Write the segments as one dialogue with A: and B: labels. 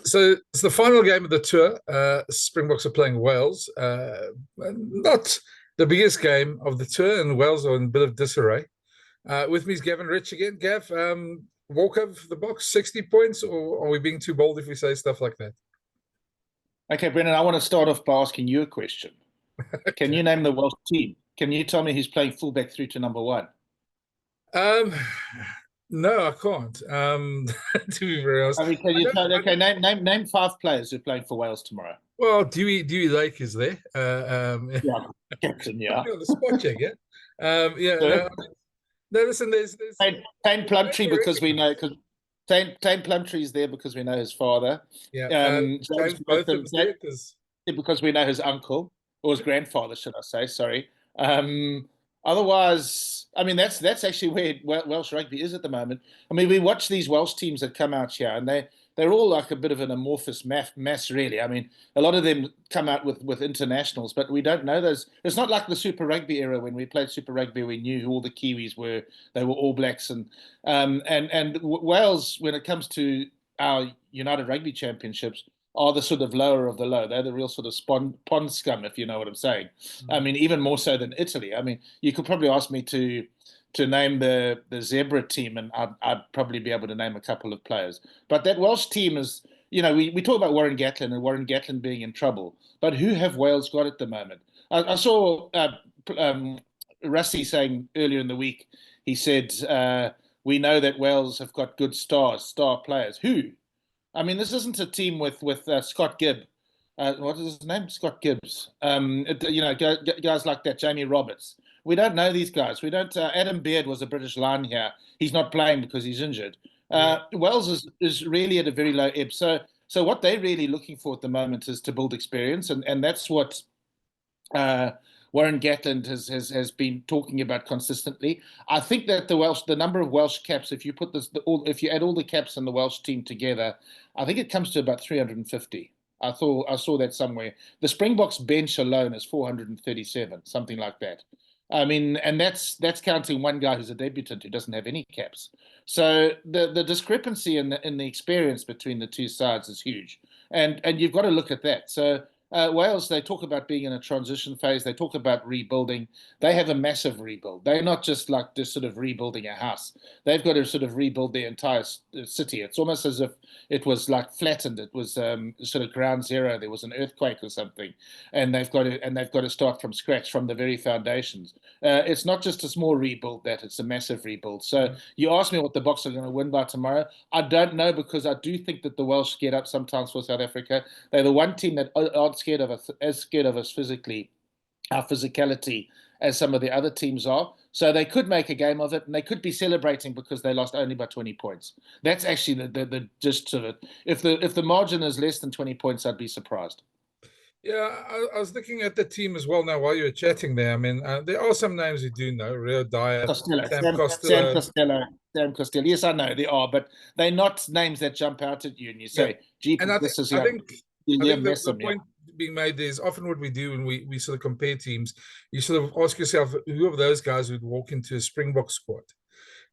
A: So it's the final game of the tour. Springboks are playing Wales. Not the biggest game of the tour, and Wales are in a bit of disarray. With me is Gavin Rich again. Gav, walk of the Boks, 60 points, or are we being too bold if we say stuff like that?
B: Okay, Brendan, I want to start off by asking you a question. Can you name the Welsh team? Can you tell me who's playing fullback through to number one?
A: Um, no, I can't. To be very honest,
B: I mean, can you tell? Okay, name five players who are playing for Wales tomorrow.
A: well, Dewey Lake is there.
B: Yeah, captain. Yeah.
A: On the spot check, yeah. Yeah.
B: So,
A: No, listen, there's
B: Tane Plumtree because we know because Tane Plumtree is there because we know his father.
A: yeah.
B: James
A: Botham's there because
B: because we know his uncle or his grandfather, should I say? Sorry. Otherwise, I mean that's actually where Welsh rugby is at the moment. I mean, we watch these Welsh teams that come out here, and they're all like a bit of an amorphous mass, really. I mean, a lot of them come out with internationals, but we don't know those. It's not like the Super Rugby era when we played Super Rugby. We knew who all the Kiwis were. They were All Blacks, and Wales, when it comes to our United Rugby Championships, are the sort of lower of the low. They're the real sort of pond scum, if you know what I'm saying. I mean, even more so than Italy. I mean, you could probably ask me to name the Zebra team, and I'd probably be able to name a couple of players. But that Welsh team is, we talk about Warren Gatland and Warren Gatland being in trouble, but who have Wales got at the moment? I saw Rusty saying earlier in the week, he said, we know that Wales have got good star players. Who? I mean, this isn't a team with Scott Gibb. What is his name? Scott Gibbs. Guys like that, Jamie Roberts. We don't know these guys. We don't. Adam Beard was a British Lion here. He's not playing because he's injured. Wales is really at a very low ebb. So what they're really looking for at the moment is to build experience, and that's what Warren Gatland has been talking about consistently. I think that the number of Welsh caps, if you put if you add all the caps in the Welsh team together, I think it comes to about 350. I saw that somewhere. The Springboks bench alone is 437, something like that. I mean, and that's counting one guy who's a debutant who doesn't have any caps. So the discrepancy in the experience between the two sides is huge, and you've got to look at that. So Wales, they talk about being in a transition phase. They talk about rebuilding. They have a massive rebuild. They're not just like just sort of rebuilding a house. They've got to sort of rebuild the entire city. It's almost as if it was like flattened. It was sort of ground zero. There was an earthquake or something, and they've got to start from scratch, from the very foundations. It's not just a small rebuild; it's a massive rebuild. So you ask me what the Boks are going to win by tomorrow. I don't know, because I do think that the Welsh get up sometimes for South Africa. They're the one team that aren't as scared of us physically, our physicality, as some of the other teams are. So they could make a game of it, and they could be celebrating because they lost only by 20 points. That's actually the gist of it. If the margin is less than 20 points, I'd be surprised.
A: Yeah, I was looking at the team as well now while you were chatting there. I mean, there are some names you do know: Rio Dyer, Sam
B: Costello. Yes, I know they are, but they're not names that jump out at you and you say, "Gee, this is."
A: I think the point being made there is often what we do when we sort of compare teams. You sort of ask yourself, who of those guys would walk into a Springbok squad?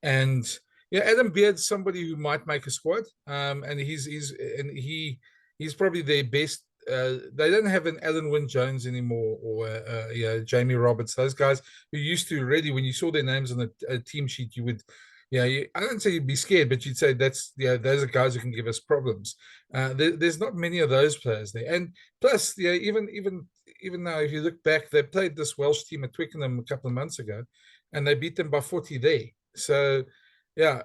A: And Adam Beard's somebody who might make a squad. And he's probably their best. They don't have an Alun Wyn Jones anymore, or Jamie Roberts. Those guys who used to already, when you saw their names on a team sheet, you would, I don't say you'd be scared, but you'd say those are guys who can give us problems. There's not many of those players there, and plus, even now, if you look back, they played this Welsh team at Twickenham a couple of months ago, and they beat them by 40 there. So, yeah,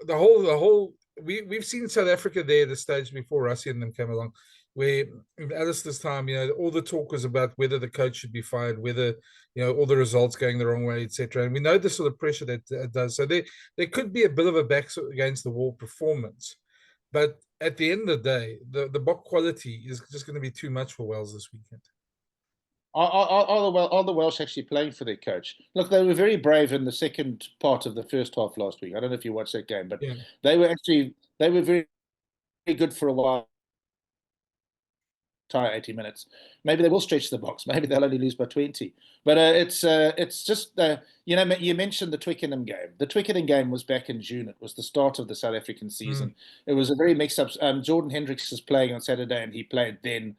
A: the whole we've seen South Africa there at the stage before Russia and them came along, where in Alistair's time, all the talk was about whether the coach should be fired, whether, all the results going the wrong way, etc. And we know the sort of pressure that it does. So there could be a bit of a back against the wall performance. But at the end of the day, the Bok quality is just going to be too much for Wales this weekend.
B: Are the Welsh actually playing for their coach? Look, they were very brave in the second part of the first half last week. I don't know if you watched that game, but they were very, very good for a while. entire 80 minutes, maybe they will stretch the Boks. Maybe they'll only lose by 20. But it's just, you mentioned the Twickenham game. The Twickenham game was back in June. It was the start of the South African season. It was a very mixed-up. Jordan Hendricks is playing on Saturday, and he played then.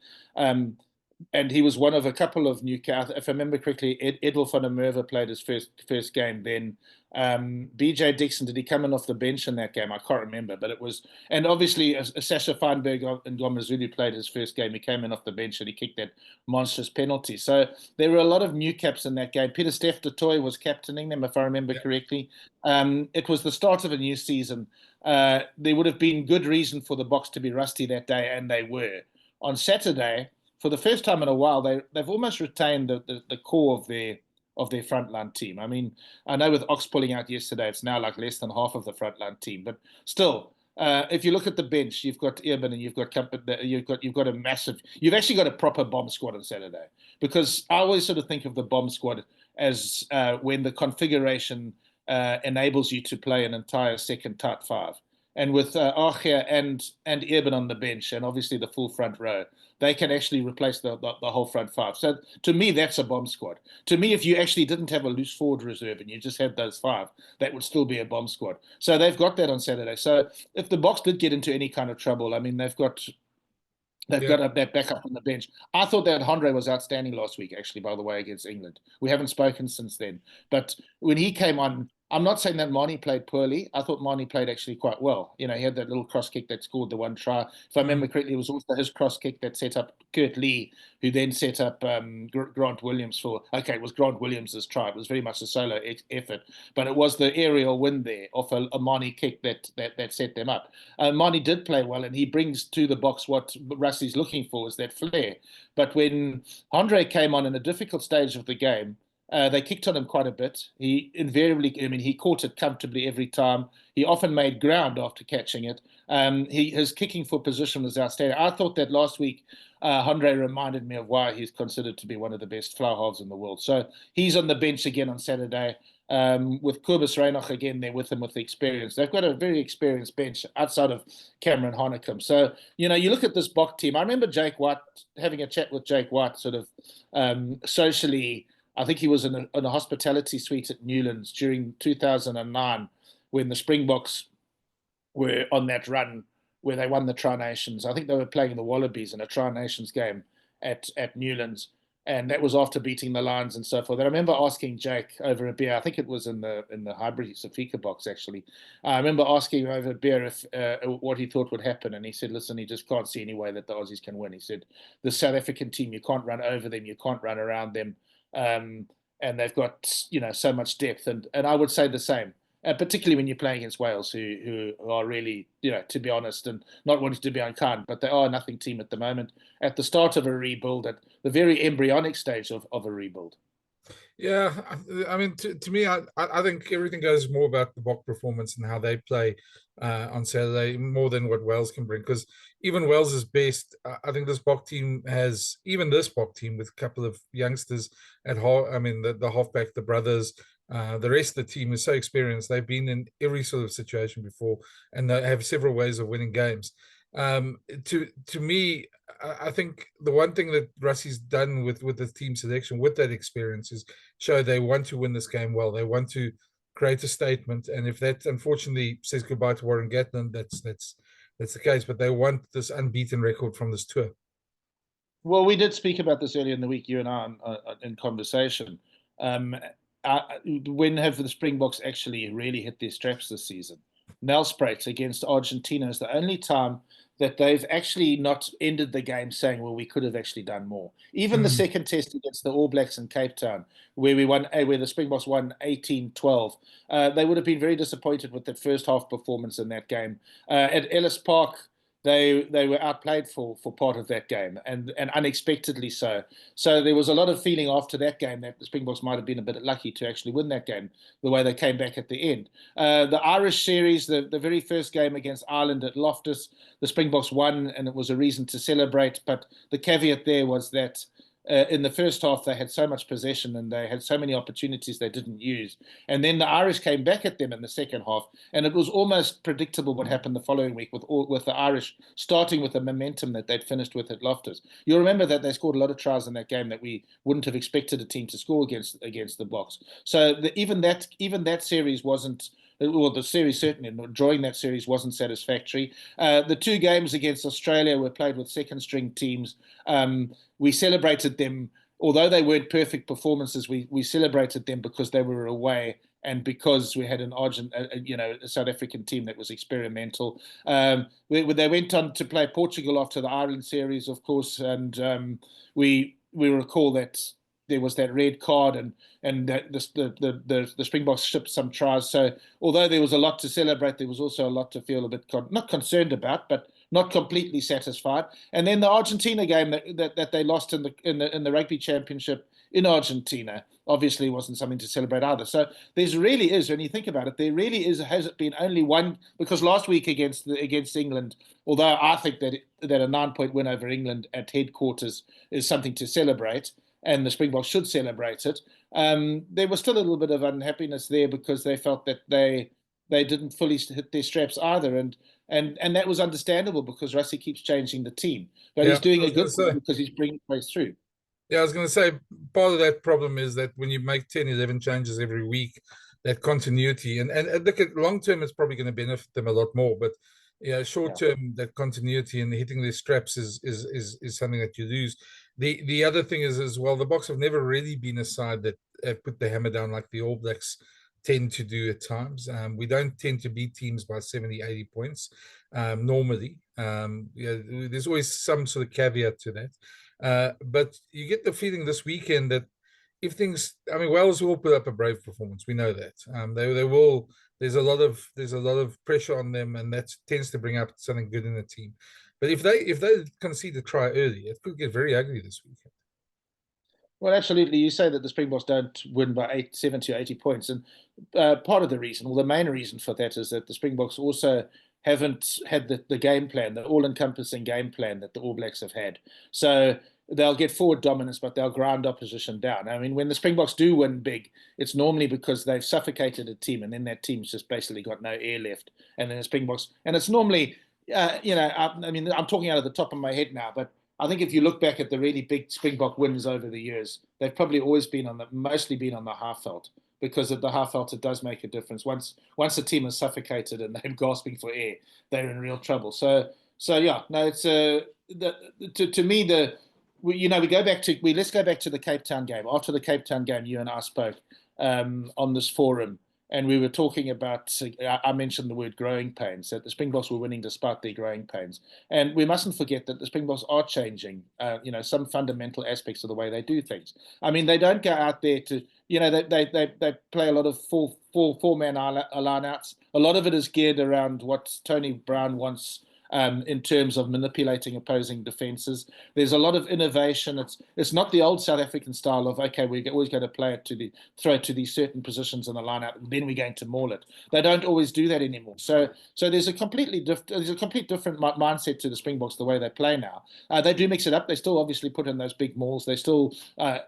B: And he was one of a couple of Newcastle. If I remember correctly, Edwin van der Merwe played his first game then. BJ Dixon, did he come in off the bench in that game? I can't remember, but it was, and obviously Sasha Feinberg and Gomazulu played his first game. He came in off the bench and he kicked that monstrous penalty. So there were a lot of new caps in that game. Peter Steph du Toit was captaining them, if I remember correctly. It was the start of a new season. There would have been good reason for the Boks to be rusty that day, and they were. On Saturday, for the first time in a while, they've almost retained the core of their frontline team. I mean, I know with Ox pulling out yesterday, it's now like less than half of the frontline team. But still, if you look at the bench, you've got Earman and you've got a massive. You've actually got a proper bomb squad on Saturday, because I always sort of think of the bomb squad as when the configuration enables you to play an entire second tight five. And with Archia and Earman on the bench, and obviously the full front row, they can actually replace the whole front five. So to me, that's a bomb squad. To me, if you actually didn't have a loose forward reserve and you just had those five, that would still be a bomb squad. So they've got that on Saturday. So if the Boks did get into any kind of trouble, I mean, they've got that backup on the bench. I thought that Andre was outstanding last week, actually, by the way, against England. We haven't spoken since then. But when he came on, I'm not saying that Marnie played poorly. I thought Marnie played actually quite well. He had that little cross kick that scored the one try. If I remember correctly, it was also his cross kick that set up Kurt Lee, who then set up Grant Williams for. Okay, it was Grant Williams' try. It was very much a solo effort, but it was the aerial win there off a Marnie kick that set them up. Marnie did play well, and he brings to the Boks what Rusty's looking for, is that flair. But when Andre came on in a difficult stage of the game, they kicked on him quite a bit. He invariably, he caught it comfortably every time. He often made ground after catching it. His kicking for position was outstanding. I thought that last week, Andre reminded me of why he's considered to be one of the best flower halves in the world. So he's on the bench again on Saturday, with Kobus Reinach again there with him with the experience. They've got a very experienced bench outside of Cameron Honnecombe. So, you look at this Bok team. I remember Jake White, having a chat with Jake White sort of socially. I think he was in a hospitality suite at Newlands during 2009 when the Springboks were on that run where they won the Tri-Nations. I think they were playing the Wallabies in a Tri-Nations game at Newlands, and that was after beating the Lions and so forth. And I remember asking Jake over a beer. I think it was in the Hybrid Sofika box, actually. I remember asking him over a beer if what he thought would happen, and he said, listen, he just can't see any way that the Aussies can win. He said, the South African team, you can't run over them, you can't run around them. And they've got so much depth, and I would say the same, particularly when you're playing against Wales, who are really, to be honest, and not wanting to be unkind, but they are a nothing team at the moment, at the start of a rebuild, at the very embryonic stage of a rebuild.
A: Yeah, I mean, to me, I think everything goes more about the Bok performance and how they play on Saturday, more than what Wales can bring. Because even Wales' best, I think this Bok team has, even this Bok team with a couple of youngsters at half. I mean, the halfback, the brothers, the rest of the team is so experienced. They've been in every sort of situation before, and they have several ways of winning games. To me, I think the one thing that Rusty's done with the team selection, with that experience, is show they want to win this game well. They want to create a statement, and if that unfortunately says goodbye to Warren Gatland, that's the case. But they want this unbeaten record from this tour.
B: Well, we did speak about this earlier in the week, you and I, in conversation. When have the Springboks actually really hit their straps this season? Nelspruit against Argentina is the only time that they've actually not ended the game saying, well, we could have actually done more. Even the second test against the All Blacks in Cape Town, where the Springboks won 18-12, they would have been very disappointed with that first half performance in that game. At Ellis Park, they were outplayed for part of that game, and unexpectedly so. So there was a lot of feeling after that game that the Springboks might have been a bit lucky to actually win that game, the way they came back at the end. The Irish series, the very first game against Ireland at Loftus, the Springboks won, and it was a reason to celebrate. But the caveat there was that in the first half, they had so much possession and they had so many opportunities they didn't use. And then the Irish came back at them in the second half, and it was almost predictable what happened the following week with the Irish starting with the momentum that they'd finished with at Loftus. You'll remember that they scored a lot of tries in that game that we wouldn't have expected a team to score against the Boks. So even that series wasn't. Well, the series certainly, drawing that series wasn't satisfactory. The two games against Australia were played with second-string teams. We celebrated them, although they weren't perfect performances. We celebrated them because they were away and because we had a South African team that was experimental. They went on to play Portugal after the Ireland series, of course, and we recall that there was that red card and that the Springboks shipped some tries. So although there was a lot to celebrate, there was also a lot to feel a bit not concerned about, but not completely satisfied. And then the Argentina game that they lost in the rugby championship in Argentina obviously wasn't something to celebrate either. So there's really is, when you think about it, there really is has it been only one, because last week against England, although I think that a 9-point win over England at headquarters is something to celebrate, and the Springboks should celebrate it. There was still a little bit of unhappiness there because they felt that they didn't fully hit their straps either, and that was understandable because Rassie keeps changing the team, but he's doing a good thing because he's bringing players through.
A: Yeah, I was going to say part of that problem is that when you make 10, 11 changes every week, that continuity and look at long term, it's probably going to benefit them a lot more. But yeah, short term, that continuity and hitting their straps is something that you lose. The other thing is as well, the Boks have never really been a side that have put the hammer down like the All Blacks tend to do at times. We don't tend to beat teams by 70, 80 points normally. There's always some sort of caveat to that. But you get the feeling this weekend that if things, I mean, Wales will put up a brave performance. We know that. They will. There's a lot of pressure on them, and that tends to bring up something good in the team. But if they concede a try early, it could get very ugly this weekend.
B: Well, absolutely. You say that the Springboks don't win by 70 or 80 points. And part of the reason, or the main reason for that, is that the Springboks also haven't had the game plan, the all-encompassing game plan that the All Blacks have had. So they'll get forward dominance, but they'll grind opposition down. I mean, when the Springboks do win big, it's normally because they've suffocated a team, and then that team's just basically got no air left. And then the Springboks, and it's normally, I mean, I'm talking out of the top of my head now, but I think if you look back at the really big Springbok wins over the years, they've probably always been mostly been on the half felt, because at the half felt it does make a difference. Once a team is suffocated and they're gasping for air, they're in real trouble. So yeah, no, it's to me let's go back to the Cape Town game. After the Cape Town game, you and I spoke on this forum, and we were talking about, I mentioned the word growing pains, that the Springboks were winning despite their growing pains. And we mustn't forget that the Springboks are changing, some fundamental aspects of the way they do things. I mean, they don't go out there to, they play a lot of four-man line-outs. A lot of it is geared around what Tony Brown wants in terms of manipulating opposing defences. There's a lot of innovation. It's not the old South African style of, okay, we're always going to throw it to these certain positions in the line-out, and then we're going to maul it. They don't always do that anymore. So there's a complete different mindset to the Springboks the way they play now. They do mix it up. They still obviously put in those big mauls. They still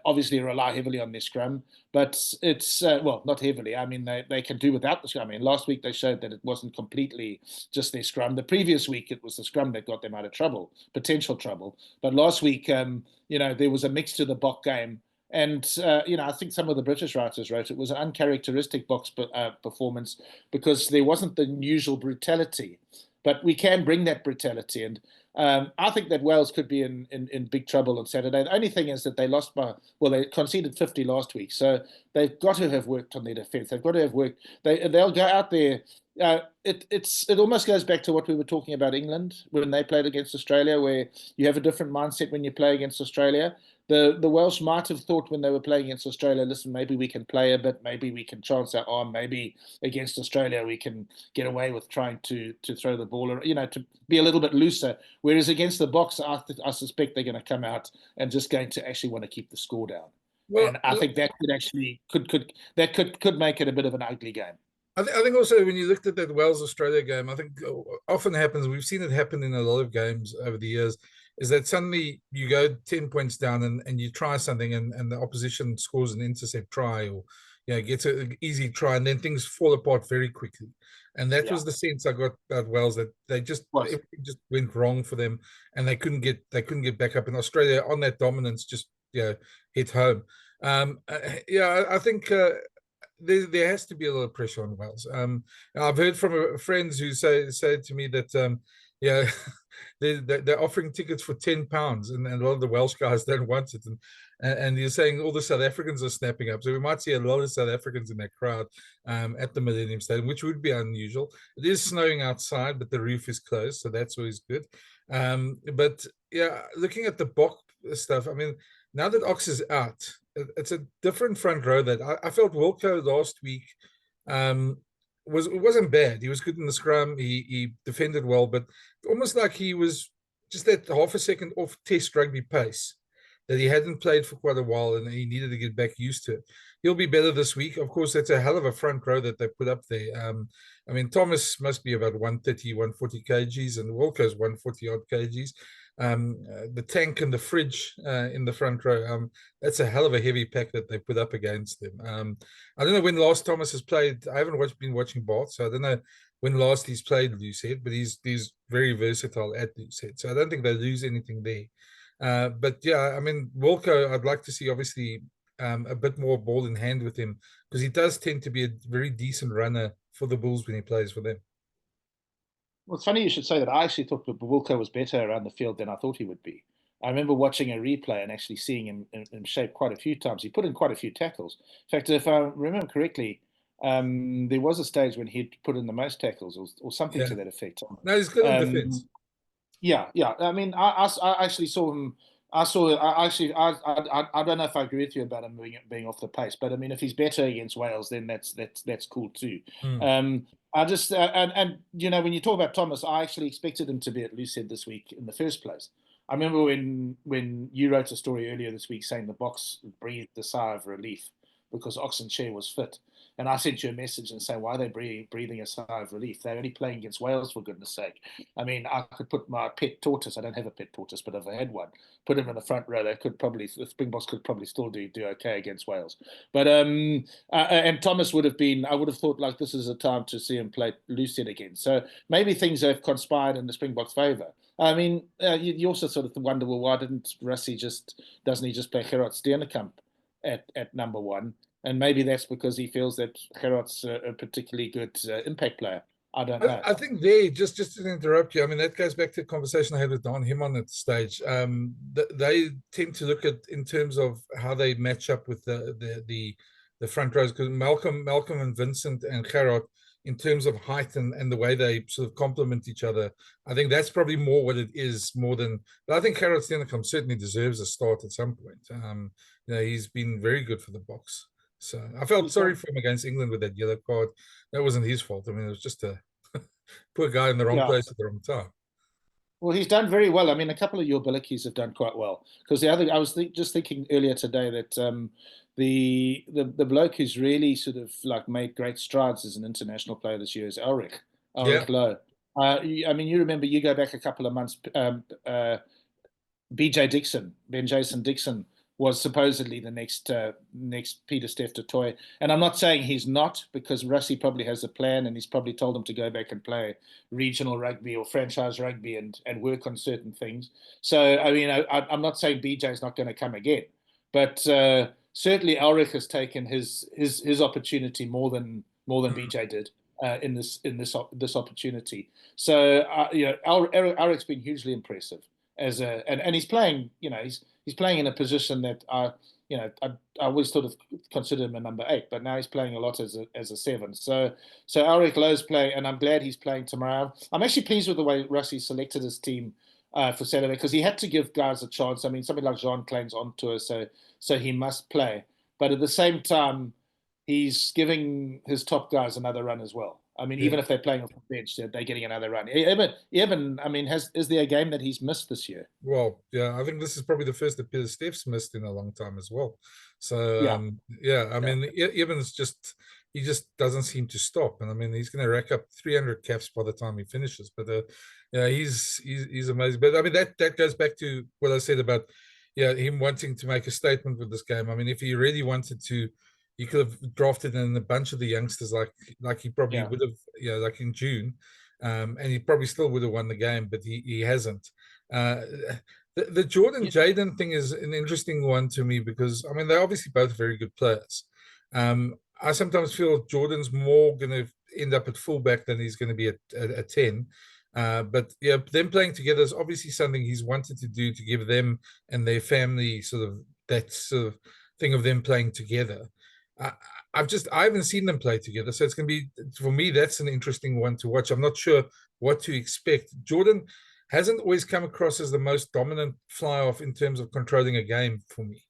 B: obviously rely heavily on their scrum, but it's not heavily. I mean, they can do without the scrum. I mean, last week they showed that it wasn't completely just their scrum. The previous week it was the scrum that got them out of trouble, potential trouble. But last week, there was a mix to the BOK game. And, I think some of the British writers wrote it was an uncharacteristic Boks performance because there wasn't the usual brutality. But we can bring that brutality. And I think that Wales could be in big trouble on Saturday. The only thing is that they conceded 50 last week. So they've got to have worked on their defence. They've got to have worked. They'll go out there. It almost goes back to what we were talking about England when they played against Australia, where you have a different mindset when you play against Australia. The Welsh might have thought when they were playing against Australia, listen, maybe we can play a bit, maybe we can chance our arm, maybe against Australia we can get away with trying to throw the ball, or to be a little bit looser. Whereas against the Boks, I suspect they're going to come out and just going to actually want to keep the score down. And I think that could make it a bit of an ugly game.
A: I think also when you looked at that Wales-Australia game, I think often happens, we've seen it happen in a lot of games over the years, is that suddenly you go 10 points down and you try something and the opposition scores an intercept try or gets an easy try, and then things fall apart very quickly. And that was the sense I got about Wales, that everything just went wrong for them, and they couldn't get back up. In Australia, on that dominance, just hit home. I think there has to be a little pressure on Wales. I've heard from friends who say to me that they're offering tickets for £10, and a lot of the Welsh guys don't want it. And you're saying all the South Africans are snapping up, so we might see a lot of South Africans in that crowd at the Millennium Stadium, which would be unusual. It is snowing outside, but the roof is closed, so that's always good. But yeah, looking at the BOK stuff, I mean, now that Ox is out, it's a different front row. That I felt Wilco last week wasn't bad. He was good in the scrum. He defended well, but almost like he was just that half a second off Test rugby pace that he hadn't played for quite a while, and he needed to get back used to it. He'll be better this week. Of course, that's a hell of a front row that they put up there. I mean, Thomas must be about 130, 140 kgs, and Wilco's 140 odd kgs. The tank and the fridge in the front row, that's a hell of a heavy pack that they put up against them. I don't know when last Thomas has played. I haven't been watching Bart, so I don't know when last he's played loosehead, but he's very versatile at loosehead, so I don't think they lose anything there. But yeah, I mean, Wilco, I'd like to see obviously a bit more ball in hand with him, because he does tend to be a very decent runner for the Bulls when he plays for them.
B: Well, it's funny you should say that. I actually thought that Wilco was better around the field than I thought he would be. I remember watching a replay and actually seeing him in shape quite a few times. He put in quite a few tackles. In fact, if I remember correctly, there was a stage when he'd put in the most tackles or something to that effect.
A: No, he's good in defense.
B: Yeah. I mean, I actually saw him. I don't know if I agree with you about him being off the pace, but I mean, if he's better against Wales, then that's cool too. I just and when you talk about Thomas, I actually expected him to be at loosehead this week in the first place. I remember when you wrote a story earlier this week saying the Boks breathed a sigh of relief because Oxenchair was fit. And I sent you a message and say, why are they breathing a sigh of relief? They're only playing against Wales, for goodness sake. I mean, I could put my pet tortoise. I don't have a pet tortoise, but if I had one, put him in the front row. The Springboks could probably still do okay against Wales. But and Thomas would have been. I would have thought like this is a time to see him play loosehead again. So maybe things have conspired in the Springboks' favour. I mean, you also sort of wonder, well, why doesn't he just play Gerard Steenekamp at number one? And maybe that's because he feels that Gerard's a particularly good impact player. I don't know.
A: I think just to interrupt you, I mean, that goes back to the conversation I had with Don Himon at the stage. They tend to look at in terms of how they match up with the front rows, because Malcolm and Vincent and Gerard, in terms of height and the way they sort of complement each other, I think that's probably more what it is more than. But I think Gerard Steenekamp certainly deserves a start at some point. He's been very good for the Boks. So I felt sorry for him against England with that yellow card. That wasn't his fault. I mean, it was just a poor guy in the wrong place at the wrong time.
B: Well, he's done very well. I mean, a couple of your Billikies have done quite well. Because I was just thinking earlier today that the bloke who's really sort of like made great strides as an international player this year is Ulrich Lowe. I mean, you remember, you go back a couple of months, Ben Jason Dixon was supposedly the next Peter Steph du Toit. And I'm not saying he's not, because Russie probably has a plan and he's probably told him to go back and play regional rugby or franchise rugby and work on certain things. So, I mean, I'm not saying BJ's not going to come again, but certainly Ulrich has taken his opportunity more than BJ did in this opportunity. So, Ulrich's been hugely impressive and he's playing, he's playing in a position that I always sort of consider him a number 8, but now he's playing a lot as a 7. So Ulrich Lowe's playing, and I'm glad he's playing tomorrow. I'm actually pleased with the way Russie selected his team for Saturday, because he had to give guys a chance. I mean, somebody like Jean Klein's on tour, so he must play. But at the same time, he's giving his top guys another run as well. I mean, even if they're playing off the bench, they're getting another run. Evan, I mean, is there a game that he's missed this year?
A: Well, yeah, I think this is probably the first that Peter Steph's missed in a long time as well. So, I mean, Evan's just, he just doesn't seem to stop. And I mean, he's going to rack up 300 caps by the time he finishes. But yeah, he's amazing. But I mean, that goes back to what I said about him wanting to make a statement with this game. I mean, if he really wanted to, he could have drafted in a bunch of the youngsters like he probably would have, like in June, and he probably still would have won the game, but he hasn't. The Jordan Jaden thing is an interesting one to me because I mean they're obviously both very good players. I sometimes feel Jordan's more going to end up at fullback than he's going to be at 10. But yeah, them playing together is obviously something he's wanted to do to give them and their family sort of that sort of thing of them playing together. I haven't seen them play together, so it's going to be, for me, that's an interesting one to watch. I'm not sure what to expect. Jordan hasn't always come across as the most dominant fly-off in terms of controlling a game for me.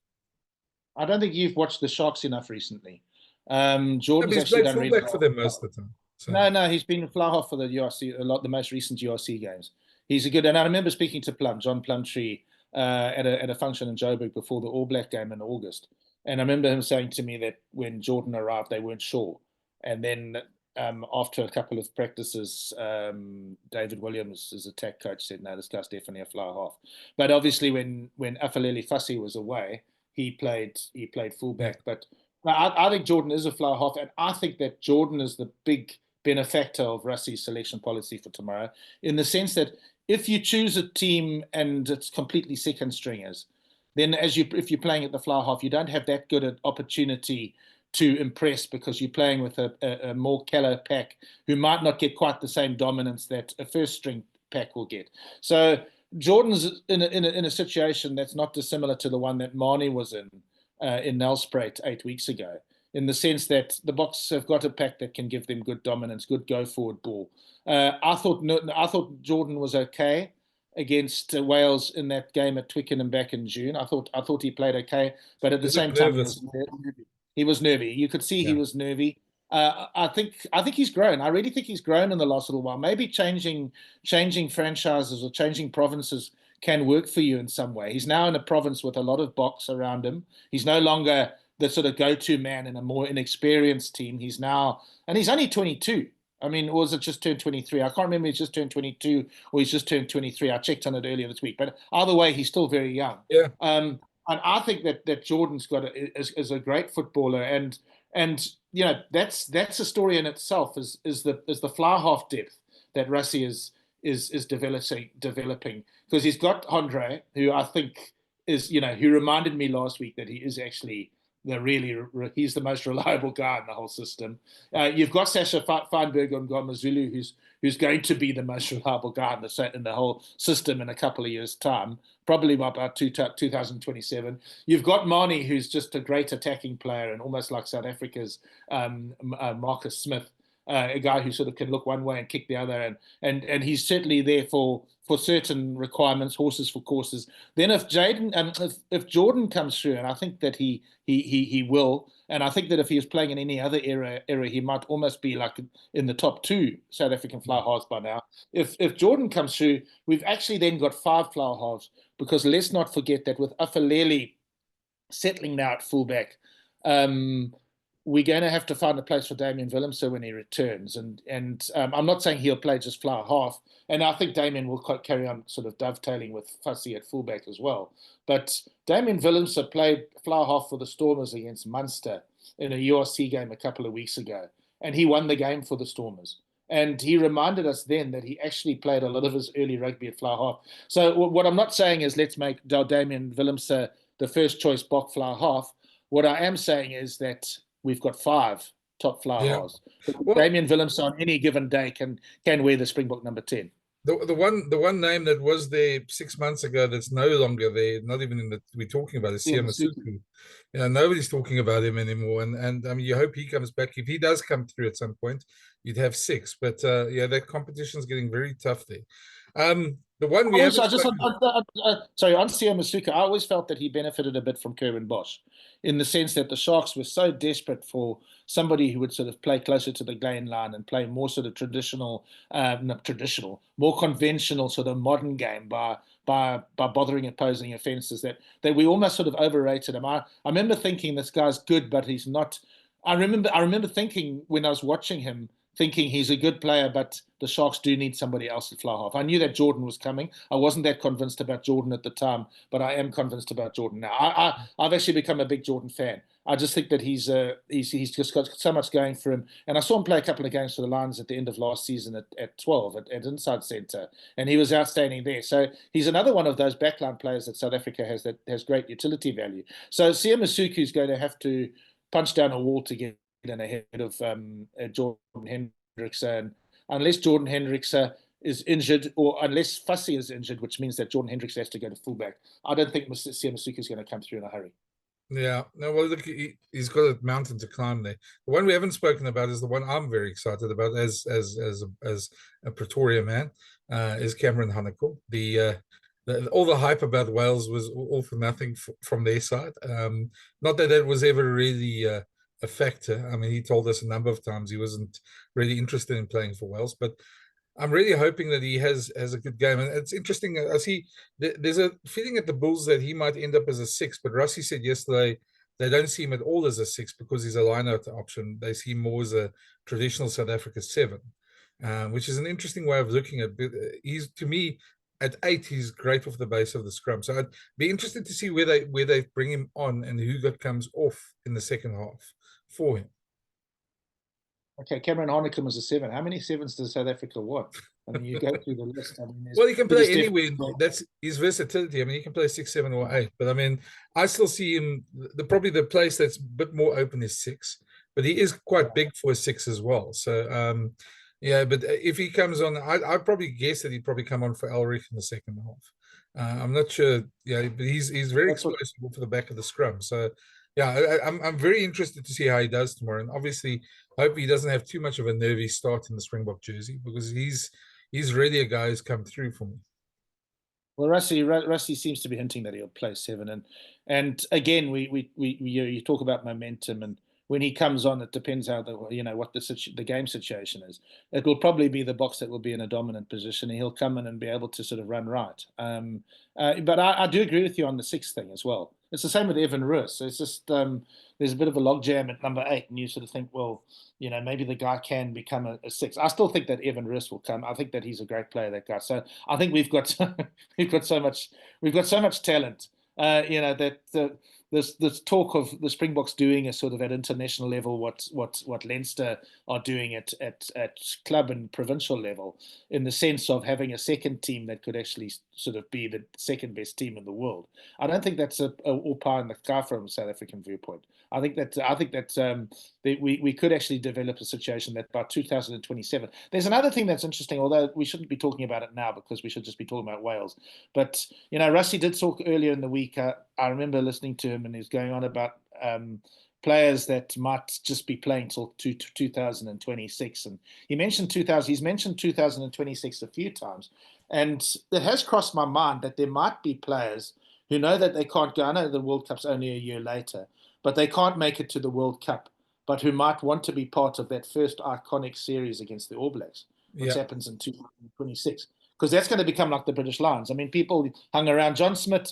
B: I don't think you've watched the Sharks enough recently. Jordan's
A: he's
B: actually
A: played
B: done
A: fullback
B: really well
A: for them most of the time. So.
B: No, he's been fly half for the URC the most recent URC games. He's a good, and I remember speaking to John Plumtree, at a function in Joburg before the All Black game in August, and I remember him saying to me that when Jordan arrived, they weren't sure, and then after a couple of practices, David Williams, his attack coach, said, "No, this guy's definitely a fly half." But obviously, when Afaleli Fassi was away, he played fullback. But I think Jordan is a fly half, and I think that Jordan is the big benefactor of Rassie's selection policy for tomorrow, in the sense that if you choose a team and it's completely second stringers, then if you're playing at the fly half, you don't have that good an opportunity to impress because you're playing with a more callow pack who might not get quite the same dominance that a first string pack will get. So Jordan's in a situation that's not dissimilar to the one that Marnie was in Nelspruit 8 weeks ago, in the sense that the Boks have got a pack that can give them good dominance, good go forward ball. I thought Jordan was okay against Wales in that game at Twickenham back in June. I thought he played okay, but at the same time he was nervy. You could see he was nervy. I think he's grown. I really think he's grown in the last little while. Maybe changing franchises or changing provinces can work for you in some way. He's now in a province with a lot of Boks around him. He's no longer the sort of go-to man in a more inexperienced team. He's only 22. I mean, or was it just turned 23? I can't remember. He's just turned 22 or he's just turned 23. I checked on it earlier this week. But either way, he's still very young.
A: Yeah.
B: And I think that Jordan's is a great footballer, and you know that's a story in itself. Is the fly half depth that Rassie is developing, because he's got Andre, who I think is, who reminded me last week that he is actually he's the most reliable guy in the whole system. You've got Sasha Feinberg on Mazulu, who's going to be the most reliable guy in the whole system in a couple of years' time, probably by about 2027. You've got Marnie, who's just a great attacking player and almost like South Africa's Marcus Smith, a guy who sort of can look one way and kick the other, and he's certainly there for certain requirements, horses for courses. Then if Jordan comes through, and I think that he will, and I think that if he was playing in any other era, he might almost be like in the top 2 South African fly halves by now. If Jordan comes through, we've actually then got 5 fly halves, because let's not forget that with Afaleli settling now at fullback, we're going to have to find a place for Damian Willemse when he returns. And I'm not saying he'll play just fly half. And I think Damian will carry on sort of dovetailing with Fassi at fullback as well. But Damian Willemse played fly half for the Stormers against Munster in a URC game a couple of weeks ago. And he won the game for the Stormers. And he reminded us then that he actually played a lot of his early rugby at fly half. So what I'm not saying is let's make Damian Willemse the first choice BOK fly half. What I am saying is that we've got 5 top fly halves. Well, Damian Willemse on any given day can wear the Springbok number 10.
A: The one name that was there 6 months ago that's no longer there, not even we're talking about, is Siya Masuku. Nobody's talking about him anymore, and I mean, you hope he comes back. If he does come through at some point, you'd have 6. But that competition's getting very tough there. The one we
B: also, on Siya Masuku, I always felt that he benefited a bit from Kerwin Bosch, in the sense that the Sharks were so desperate for somebody who would sort of play closer to the gain line and play more sort of more conventional sort of modern game by bothering opposing offences, that we almost sort of overrated him. I remember thinking this guy's good, but he's not I remember thinking when I was watching him, thinking he's a good player, but the Sharks do need somebody else to fly half. I knew that Jordan was coming. I wasn't that convinced about Jordan at the time, but I am convinced about Jordan now. I've actually become a big Jordan fan. I just think that he's just got so much going for him. And I saw him play a couple of games for the Lions at the end of last season at 12 at inside centre, and he was outstanding there. So he's another one of those backline players that South Africa has that has great utility value. So Sia Masuku is going to have to punch down a wall to get in ahead of Jordan Hendricks. Unless Jordan Hendricks is injured, or unless Fussy is injured, which means that Jordan Hendricks has to go to fullback, I don't think Sia Masuku is going to come through in a hurry.
A: Yeah, no, well, look, he's got a mountain to climb there. The one we haven't spoken about is the one I'm very excited about as a Pretoria man, is Cameron Hanekul. All the hype about Wales was all for nothing from their side. Not that it was ever really a factor. I mean, he told us a number of times he wasn't really interested in playing for Wales, but I'm really hoping that he has a good game. And it's interesting. I see there's a feeling at the Bulls that he might end up as a 6, but Rusty said yesterday they don't see him at all as a 6 because he's a line-out option. They see him more as a traditional South Africa 7, which is an interesting way of looking at it. He's, to me, at 8, he's great off the base of the scrum. So I'd be interested to see where they bring him on and who comes off in the second half for him.
B: Okay, Cameron Hanekul was a 7. How many 7s does South Africa want? I mean, you go through the list. I mean,
A: well, he can play anywhere. That's his versatility. I mean, he can play 6, 7, or 8. But I mean, I still see him. Probably the place that's a bit more open is 6. But he is quite big for a 6 as well. So, yeah. But if he comes on, I'd probably guess that he'd probably come on for Elrich in the second half. I'm not sure. Yeah, but he's very explosive for the back of the scrum. So, yeah, I'm very interested to see how he does tomorrow. And obviously, I hope he doesn't have too much of a nervy start in the Springbok jersey, because he's really a guy who's come through for me.
B: Well, Rusty seems to be hinting that he'll play 7, and again, you talk about momentum, and when he comes on, it depends how what the game situation is. It will probably be the Boks that will be in a dominant position, and he'll come in and be able to sort of run right. But I do agree with you on the 6th thing as well. It's the same with Evan Roos. It's just there's a bit of a logjam at number 8, and you sort of think, well, maybe the guy can become a 6. I still think that Evan Roos will come. I think that he's a great player, that guy. So I think we've got so much talent. That this talk of the Springboks doing a sort of at international level what Leinster are doing at club and provincial level, in the sense of having a second team that could actually sort of be the second best team in the world. I don't think that's all pie in the sky from a South African viewpoint. I think that we could actually develop a situation that by 2027. There's another thing that's interesting, although we shouldn't be talking about it now because we should just be talking about Wales. But Rusty did talk earlier in the week. I remember listening to him, and he's going on about players that might just be playing till 2026. And he mentioned 2000. He's mentioned 2026 a few times, and it has crossed my mind that there might be players who know that they can't go. I know the World Cup's only a year later, but they can't make it to the World Cup, but who might want to be part of that first iconic series against the All Blacks, which happens in 2026. Because that's going to become like the British Lions. I mean, people hung around. John Smith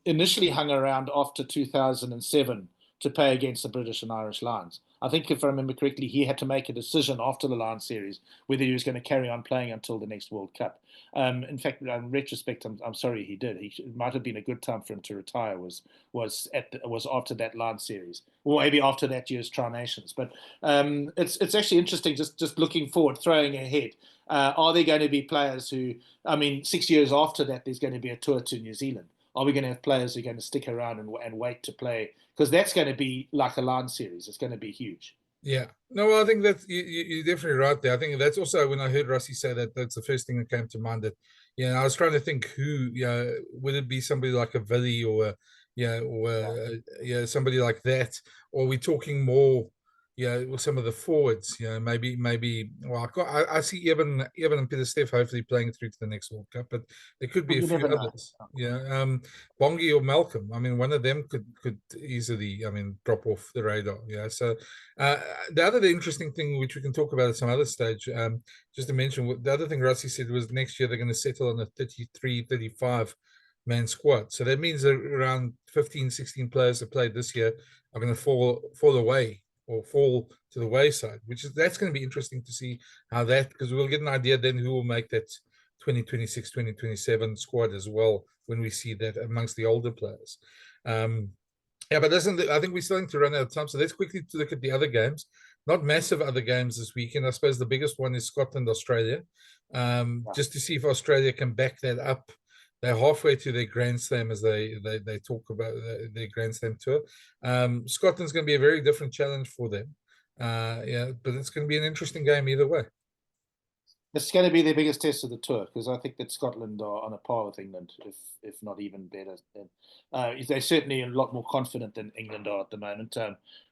B: initially hung around after 2007 to play against the British and Irish Lions. I think, if I remember correctly, he had to make a decision after the Lions series whether he was going to carry on playing until the next World Cup. In fact, in retrospect, I'm sorry he did. It might have been a good time for him to retire. Was after that Lions series, or maybe after that year's Tri Nations. But it's actually interesting. Just looking forward, throwing ahead. Are there going to be players who? I mean, 6 years after that, there's going to be a tour to New Zealand. Are we going to have players who are going to stick around and wait to play? Because that's going to be like a Lions series. It's going to be huge.
A: Yeah. No, well, I think that you're definitely right there. I think that's also, when I heard Rusty say that, that's the first thing that came to mind. That, I was trying to think who, would it be somebody like a Villy or somebody like that? Or are we talking more, with some of the forwards, maybe. Well, I see Evan and Peter Steph hopefully playing through to the next World Cup, but there could be a few others. Bongi or Malcolm. I mean, one of them could easily, drop off the radar. So the other interesting thing, which we can talk about at some other stage, just to mention, the other thing Rusty said was next year they're going to settle on a 33, 35 man squad. So that means that around 15, 16 players that played this year are going to fall away or fall to the wayside, that's going to be interesting to see how that, because we'll get an idea then who will make that 2026, 2027 squad as well when we see that amongst the older players. Yeah, but I think we're starting to run out of time. So let's quickly look at the other games. Not massive other games this weekend. I suppose the biggest one is Scotland, Australia. Just to see if Australia can back that up. They're halfway to their Grand Slam as they talk about their Grand Slam tour. Scotland's going to be a very different challenge for them. Yeah, but it's going to be an interesting game either way.
B: It's going to be their biggest test of the tour, because I think that Scotland are on a par with England, if not even better. They're certainly a lot more confident than England are at the moment.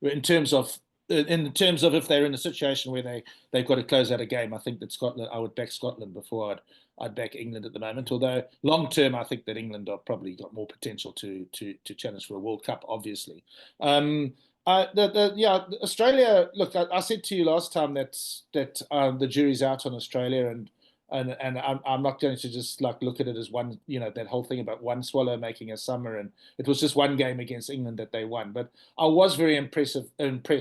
B: In terms of if they're in a situation where they've got to close out a game, I think that Scotland, I would back Scotland before I'd back England at the moment. Although long term, I think that England are probably got more potential to challenge for a World Cup, obviously. Australia. Look, I said to you last time that the jury's out on Australia, and I'm not going to just like look at it as one, that whole thing about one swallow making a summer, and it was just one game against England that they won. But I was very impressed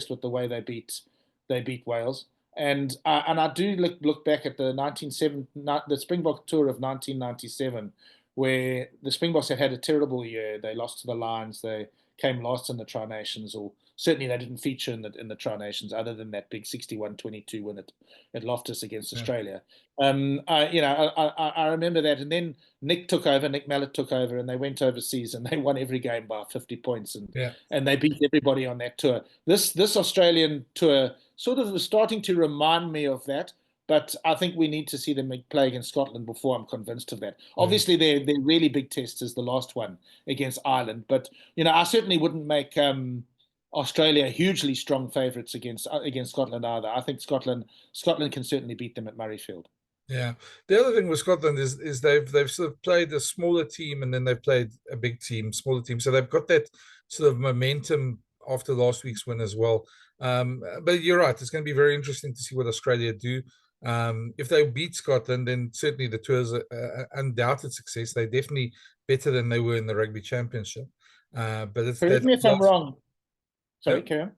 B: with the way they beat Wales, and I do look back at the Springbok tour of 1997, where the Springboks had a terrible year. They lost to the Lions. They came last in the Tri Nations, or certainly they didn't feature in the Tri Nations, other than that big 61-22 win at Loftus against Australia. I remember that. And then Nick Mallett took over, and they went overseas and they won every game by 50 points, and they beat everybody on that tour. This Australian tour sort of was starting to remind me of that. But I think we need to see them play against Scotland before I'm convinced of that. Obviously, their really big test is the last one against Ireland. But I certainly wouldn't make Australia hugely strong favourites against Scotland either. I think Scotland can certainly beat them at Murrayfield.
A: Yeah. The other thing with Scotland is they've sort of played a smaller team, and then they've played a big team, smaller team. So they've got that sort of momentum after last week's win as well. But you're right. It's going to be very interesting to see what Australia do. If they beat Scotland, then certainly the tour's undoubted success. They're definitely better than they were in the Rugby Championship. But
B: correct me if I'm wrong. Sorry, carry on.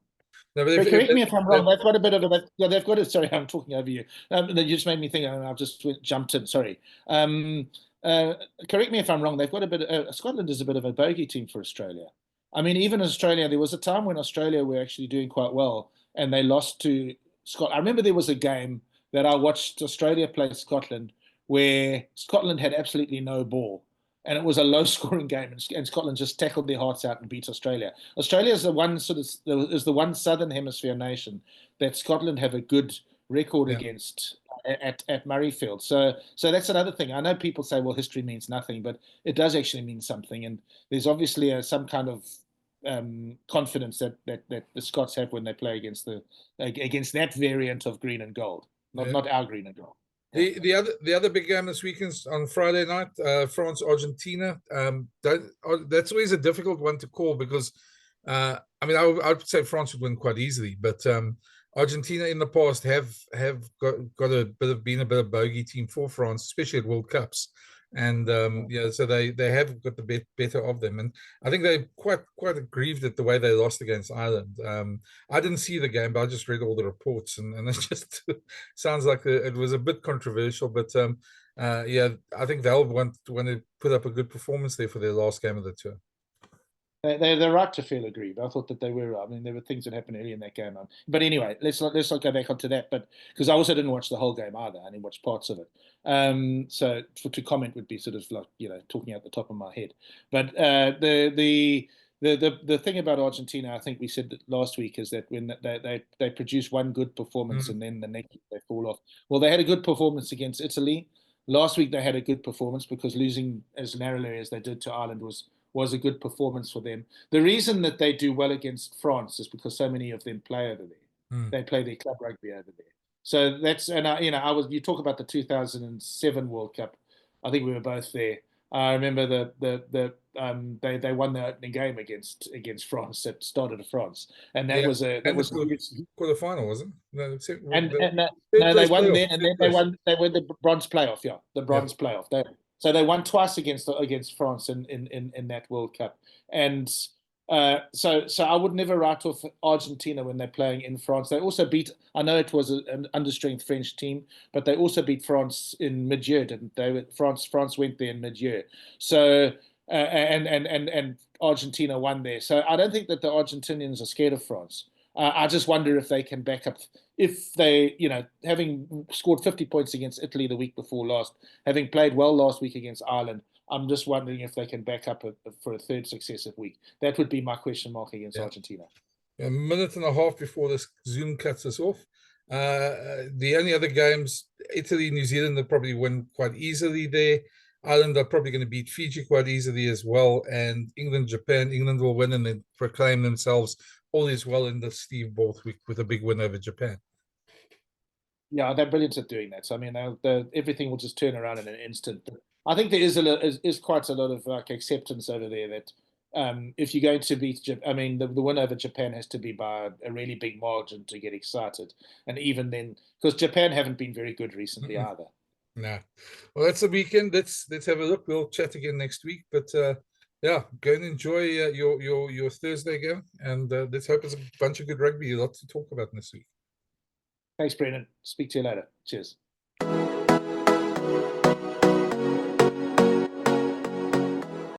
B: No, correct me if I'm wrong. They've got a bit of a. Yeah, they've got it. Sorry, I'm talking over you. You just made me think. I've just jumped in. Sorry. Correct me if I'm wrong. They've got a bit. Scotland is a bit of a bogey team for Australia. I mean, even Australia, there was a time when Australia were actually doing quite well, and they lost to Scotland. I remember there was a game that I watched Australia play Scotland, where Scotland had absolutely no ball, and it was a low-scoring game, and Scotland just tackled their hearts out and beat Australia. Australia is the one Southern Hemisphere nation that Scotland have a good record against at Murrayfield. So that's another thing. I know people say, well, history means nothing, but it does actually mean something, and there's obviously some kind of confidence that the Scots have when they play against that variant of green and gold. Not our green and gold.
A: The other big game this weekend's on Friday night, France Argentina. That's always a difficult one to call, because I would say France would win quite easily, but Argentina in the past have got been a bit of bogey team for France, especially at World Cups. And so they have got the better of them, and I think they're quite aggrieved at the way they lost against Ireland. I didn't see the game, but I just read all the reports, and it just sounds like it was a bit controversial. But I think they'll want to put up a good performance there for their last game of the tour.
B: They're right to feel aggrieved. I thought that they were. I mean, there were things that happened early in that game. But anyway, let's not go back onto that. But because I also didn't watch the whole game either, I only watched parts of it. So to comment would be sort of like talking out the top of my head. But the thing about Argentina, I think we said that last week, is that when they produce one good performance and then the next week they fall off. Well, they had a good performance against Italy. Last week they had a good performance, because losing as narrowly as they did to Ireland was a good performance for them. The reason that they do well against France is because so many of them play over there. They play their club rugby over there. So that's, and you talk about the 2007 World Cup. I think we were both there. I remember they won the opening game against France at Stade de France, and that was
A: quarter final, wasn't it?
B: No, they won then, and then they won the bronze playoff. Yeah, the bronze playoff. So they won twice against France in that World Cup, and So I would never write off Argentina when they're playing in France. They also beat, I know it was an understrength French team, but they also beat France in mid-year, didn't they? France went there in mid-year. So and Argentina won there. So I don't think that the Argentinians are scared of France. I just wonder if they can back up, if they, having scored 50 points against Italy the week before last, having played well last week against Ireland, I'm just wondering if they can back up for a third successive week. That would be my question mark against Argentina.
A: A minute and a half before this Zoom cuts us off. The only other games, Italy, New Zealand, they'll probably win quite easily there. Ireland are probably going to beat Fiji quite easily as well. And England, Japan, England will win and then proclaim themselves all is well in the Steve Borthwick with a big win over Japan.
B: Yeah, they're brilliant at doing that. So I mean, everything will just turn around in an instant. I think there is quite a lot of acceptance over there that if you're going to beat, I mean, the win over Japan has to be by a really big margin to get excited. And even then, because Japan haven't been very good recently either.
A: No. Well, that's the weekend. Let's have a look. We'll chat again next week. But yeah, go and enjoy your Thursday game, and let's hope it's a bunch of good rugby. A lot to talk about this week.
B: Thanks, Brendan. Speak to you later. Cheers.